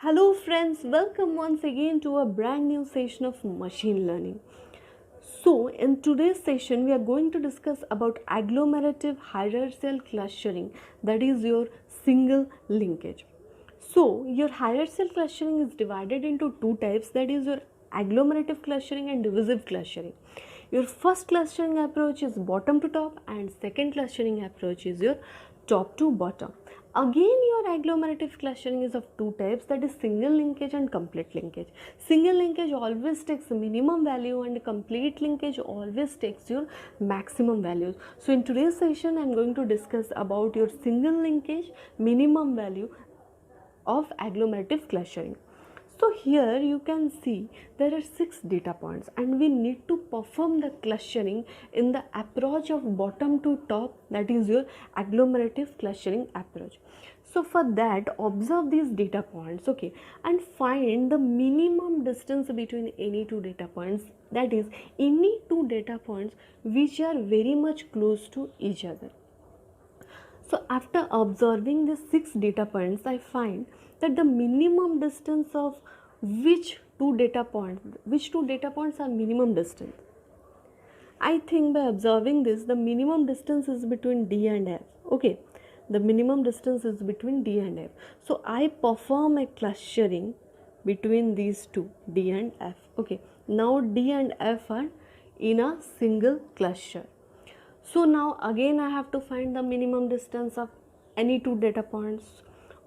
Hello friends, welcome once again to a brand new session of machine learning. So in today's session we are going to discuss about agglomerative hierarchical clustering, that is your single linkage. So your hierarchical clustering is divided into two types, that is your agglomerative clustering and divisive clustering. Your first clustering approach is bottom to top and second clustering approach is your top to bottom. Again, your agglomerative clustering is of two types, that is single linkage and complete linkage. Single linkage always takes minimum value and complete linkage always takes your maximum values. So in today's session I am going to discuss about your single linkage minimum value of agglomerative clustering. So here you can see there are 6 data points and we need to perform the clustering in the approach of bottom to top, that is your agglomerative clustering approach. So for that, observe these data points, okay, and find the minimum distance between any two data points, that is any two data points which are very much close to each other. So after observing these 6 data points, I find that the minimum distance of which two data points are minimum distance. I think by observing this, the minimum distance is between D and F. Okay, the minimum distance is between D and F. So I perform a clustering between these two, D and F. Okay, now D and F are in a single cluster. So now again I have to find the minimum distance of any two data points.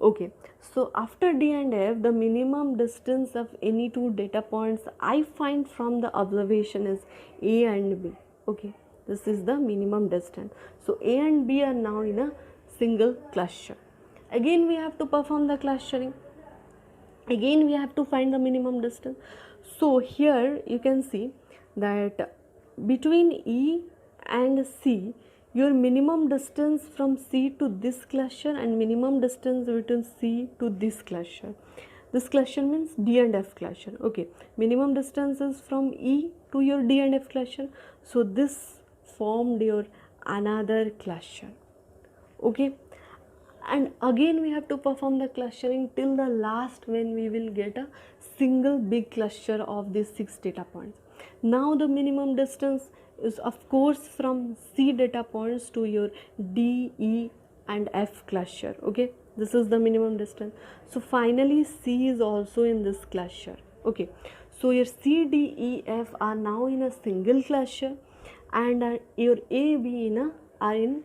Okay, so after D and F, the minimum distance of any two data points I find from the observation is A and B. Okay, this is the minimum distance. So A and B are now in a single cluster. Again we have to perform the clustering. Again we have to find the minimum distance. So here you can see that between E and C, your minimum distance from C to this cluster and minimum distance between C to this cluster. This cluster means D and F cluster. Okay, minimum distance is from E to your D and F cluster. So this formed your another cluster. Okay, and again we have to perform the clustering till the last when we will get a single big cluster of these 6 data points. Now the minimum distance is of course from C data points to your D, E and F cluster. Okay, this is the minimum distance. So finally C is also in this cluster. Okay, so your C, D, E, F are now in a single cluster and your A, B are in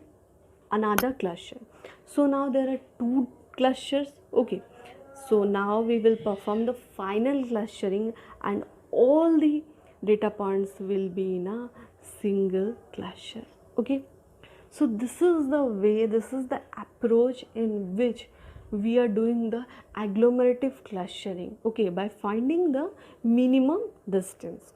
another cluster. So now there are two clusters. Okay, so now we will perform the final clustering and all the data points will be in a single cluster. Okay, so this is the way, this is the approach in which we are doing the agglomerative clustering. Okay, by finding the minimum distance.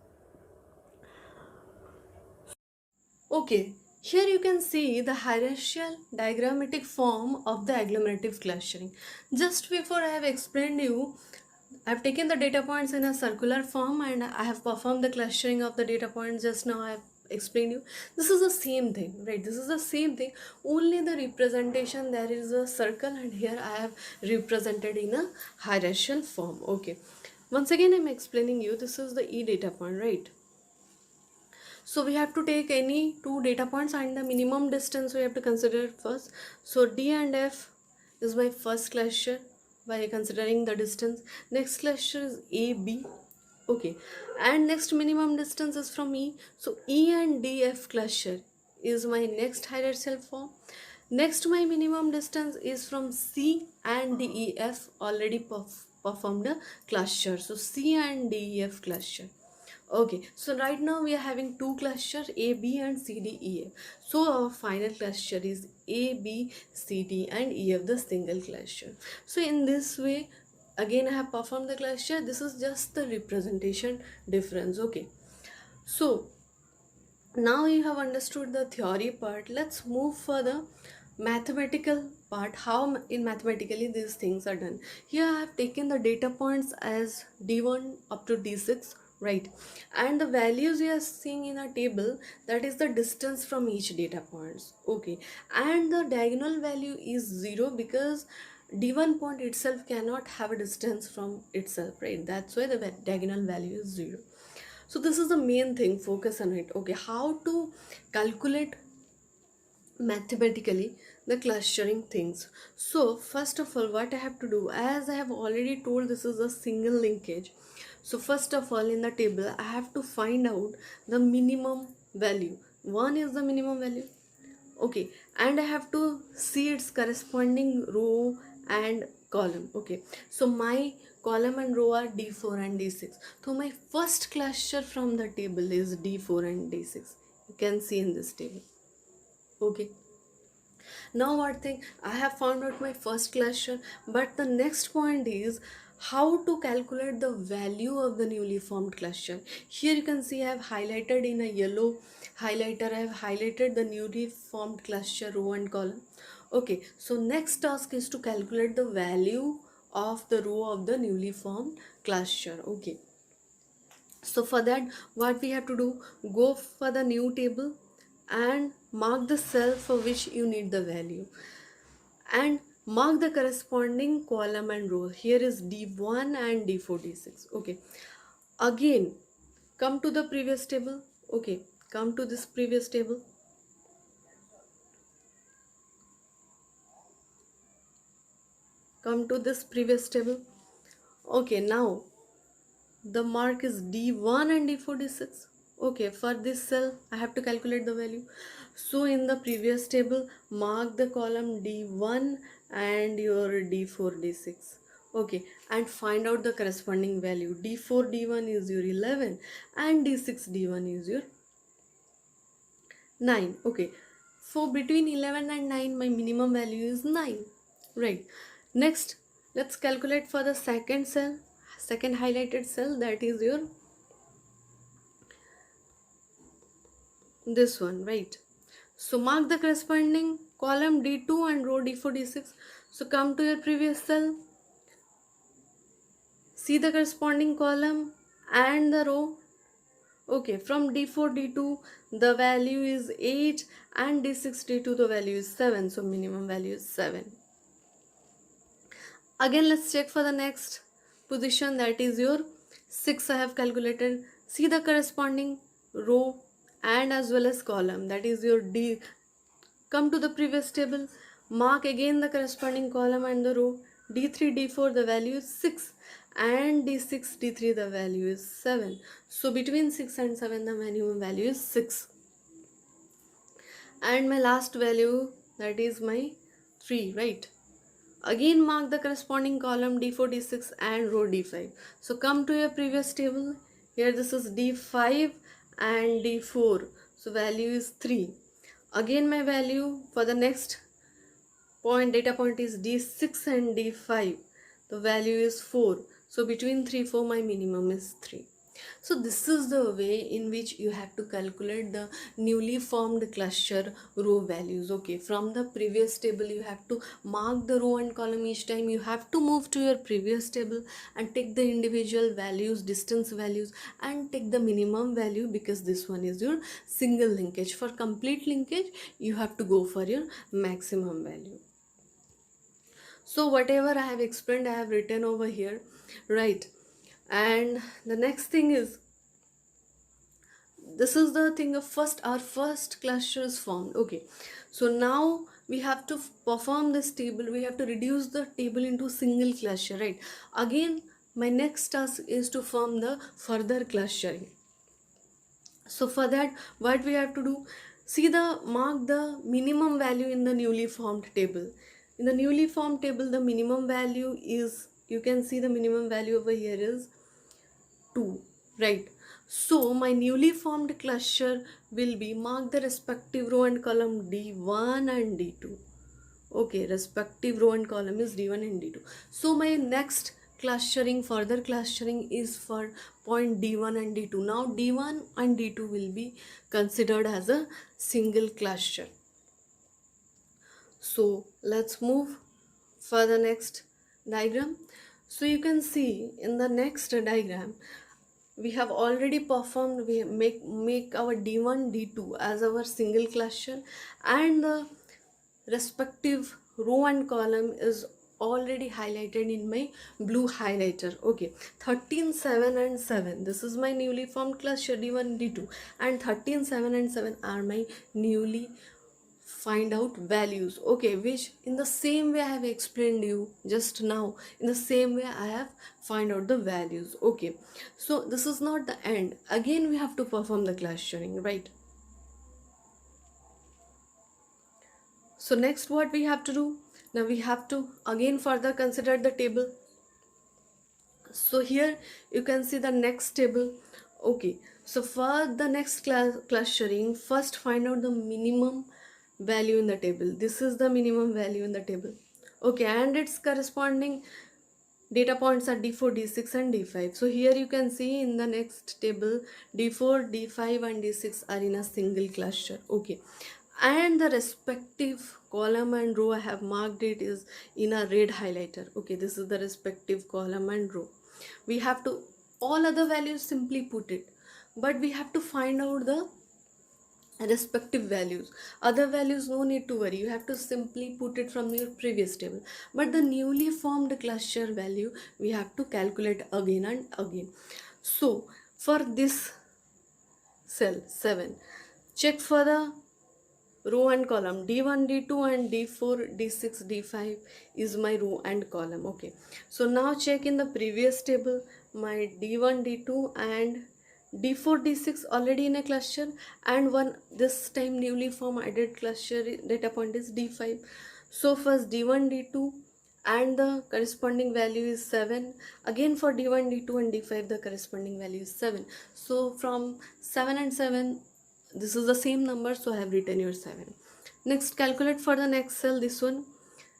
Okay, here you can see the hierarchical diagrammatic form of the agglomerative clustering. Just before I have explained you, I have taken the data points in a circular form and I have performed the clustering of the data points. Just now I have explained you. This is the same thing, right? This is the same thing, only the representation, there is a circle and here I have represented in a hierarchical form. Okay, once again I am explaining you, this is the E data point, right? So we have to take any two data points and the minimum distance we have to consider first. So D and F is my first cluster by considering the distance. Next cluster is A, B. Okay, and next minimum distance is from E. So E and D, F cluster is my next hierarchical form. Next my minimum distance is from C and D, E, F, already performed a cluster. So C and D, E, F cluster. Okay, so right now we are having two clusters A, B and C, D, E, F. So our final cluster is A, B, C, D and E, F, the single cluster. So in this way, again I have performed the cluster. This is just the representation difference. Okay, so now you have understood the theory part. Let's move for the mathematical part, how in mathematically these things are done. Here I have taken the data points as D1 up to D6, right, and the values we are seeing in a table, that is the distance from each data points. Okay, and the diagonal value is 0 because D1 point itself cannot have a distance from itself, right? That's why the diagonal value is 0. So this is the main thing, focus on it. Okay, how to calculate mathematically the clustering things. So first of all, what I have to do, as I have already told, this is a single linkage. So first of all, in the table I have to find out the minimum value. 1 is the minimum value. Okay, and I have to see its corresponding row and column. Okay, so my column and row are d4 and d6. So my first cluster from the table is d4 and d6. You can see in this table. Okay, now what thing, I have found out my first cluster, but the next point is how to calculate the value of the newly formed cluster. Here you can see I have highlighted in a yellow highlighter, I have highlighted the newly formed cluster row and column. Okay, so next task is to calculate the value of the row of the newly formed cluster. Okay, so for that, what we have to do, go for the new table and mark the cell for which you need the value, and mark the corresponding column and row. Here is d1 and d4 d6. Okay, again come to the previous table. Okay, come to this previous table, come to this previous table. Okay, now the mark is d1 and d4 d6. Okay, for this cell I have to calculate the value. So in the previous table, mark the column d1 and your d4 d6. Okay, and find out the corresponding value. d4 d1 is your 11 and d6 d1 is your 9. Okay, so between 11 and 9 my minimum value is 9, right? Next, let's calculate for the second cell, second highlighted cell, that is your this one, right? So mark the corresponding column d2 and row d4 d6. So come to your previous cell, see the corresponding column and the row. Okay, from d4 d2 the value is 8 and d6 d2 the value is 7, so minimum value is 7. Again let's check for the next position, that is your 6. I have calculated. See the corresponding row and as well as column, that is your d. Come to the previous table, mark again the corresponding column and the row. d3 d4 the value is 6 and d6 d3 the value is 7. So between 6 and 7 the minimum value is 6. And my last value, that is my 3, right? Again mark the corresponding column d4 d6 and row d5. So come to your previous table. Here this is d5 and d4, so value is 3. Again my value for the next point, data point is d6 and d5, the value is 4. So between 3 4 my minimum is 3. So this is the way in which you have to calculate the newly formed cluster row values. Okay, from the previous table you have to mark the row and column. Each time you have to move to your previous table and take the individual values, distance values, and take the minimum value, because this one is your single linkage. For complete linkage you have to go for your maximum value. So whatever I have explained I have written over here, right? And the next thing is, this is the thing of first, our first cluster is formed. Okay, so now we have to perform this table, we have to reduce the table into single cluster, right? Again my next task is to form the further clustering. So for that, what we have to do, see the mark the minimum value in the newly formed table. In the newly formed table the minimum value is, you can see the minimum value over here is 2, right? So my newly formed cluster will be, mark the respective row and column d1 and d2. Okay, respective row and column is d1 and d2. So my next clustering, further clustering is for point d1 and d2. Now d1 and d2 will be considered as a single cluster. So let's move for the next diagram. So you can see in the next diagram we have already performed, we make our d1 d2 as our single cluster, and the respective row and column is already highlighted in my blue highlighter. Okay, 13, 7 and 7, this is my newly formed cluster D1, D2, and 13, 7 and 7 are my newly find out values. Okay, which in the same way I have explained you just now, in the same way I have find out the values. Okay, so this is not the end. Again we have to perform the clustering, right? So next what we have to do, now we have to again further consider the table. So here you can see the next table. Okay, so for the next clustering, first find out the minimum value in the table. This is the minimum value in the table. Okay, and its corresponding data points are d4, d6 and d5. So here you can see in the next table d4, d5 and d6 are in a single cluster. Okay, and the respective column and row I have marked it is in a red highlighter. Okay, this is the respective column and row. We have to, all other values simply put it, but we have to find out the respective values. Other values no need to worry, you have to simply put it from your previous table, but the newly formed cluster value we have to calculate again and again. So for this cell 7, check for the row and column d1, d2 and d4, d6, d5 is my row and column. Okay, so now check in the previous table my d1, d2 and d4, d6 already in a cluster, and one this time newly formed added cluster data point is d5. So first d1, d2 and the corresponding value is 7. Again for d1, d2 and d5 the corresponding value is 7. So from 7 and 7, this is the same number, so I have written your 7. Next, calculate for the next cell, this one.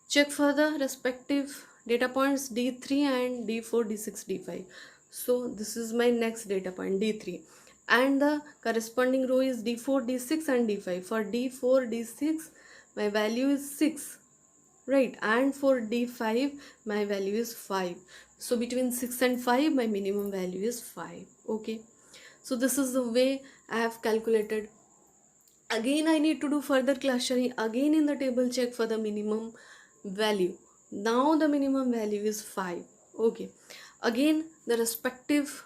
Check for the respective data points d3 and d4, d6, d5. So this is my next data point d3, and the corresponding row is d4, d6 and d5. For d4, d6 my value is 6, right, and for d5 my value is 5. So between 6 and 5 my minimum value is 5. Okay, so this is the way I have calculated. Again I need to do further clustering. Again in the table check for the minimum value. Now the minimum value is 5. Okay, again the respective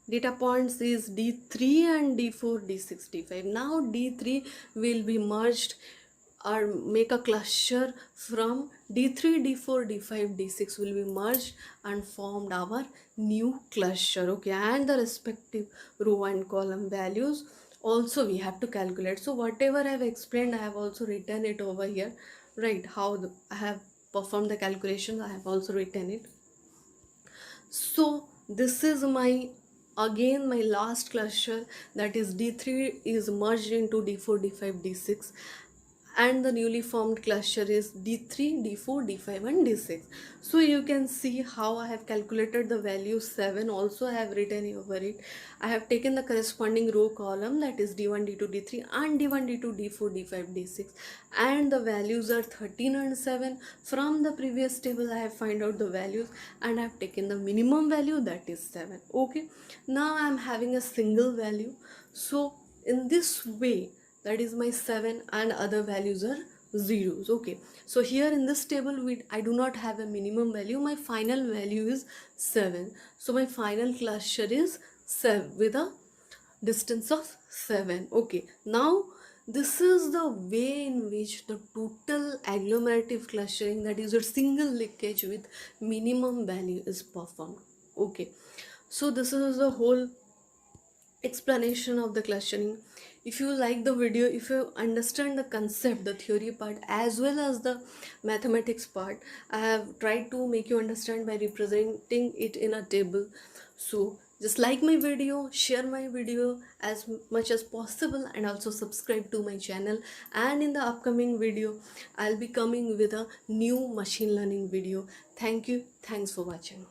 data points is d3 and d4, d6, d5. Now d3 will be merged or make a cluster from d3, d4, d5, d6 will be merged and formed our new cluster. Okay, and the respective row and column values also we have to calculate. So whatever I have explained I have also written it over here, right? How I have performed the calculations I have also written it. So this is my again my last cluster, that is d3 is merged into d4, d5, d6, and the newly formed cluster is d3, d4, d5 and d6. So you can see how I have calculated the value 7. Also I have written over it. I have taken the corresponding row column, that is d1, d2, d3 and d1, d2, d4, d5, d6, and the values are 13 and 7. From the previous table I have find out the values and I have taken the minimum value, that is 7. Okay, now I am having a single value. So in this way, that is my 7 and other values are zeros. Okay, so here in this table I do not have a minimum value, my final value is 7. So my final cluster is 7 with a distance of 7. Okay, now this is the way in which the total agglomerative clustering, that is your single linkage with minimum value, is performed. Okay, so this is the whole explanation of the clustering. If you like the video, if you understand the concept, the theory part as well as the mathematics part, I have tried to make you understand by representing it in a table. So just like my video, share my video as much as possible, and also subscribe to my channel. And in the upcoming video I'll be coming with a new machine learning video. Thank you, thanks for watching.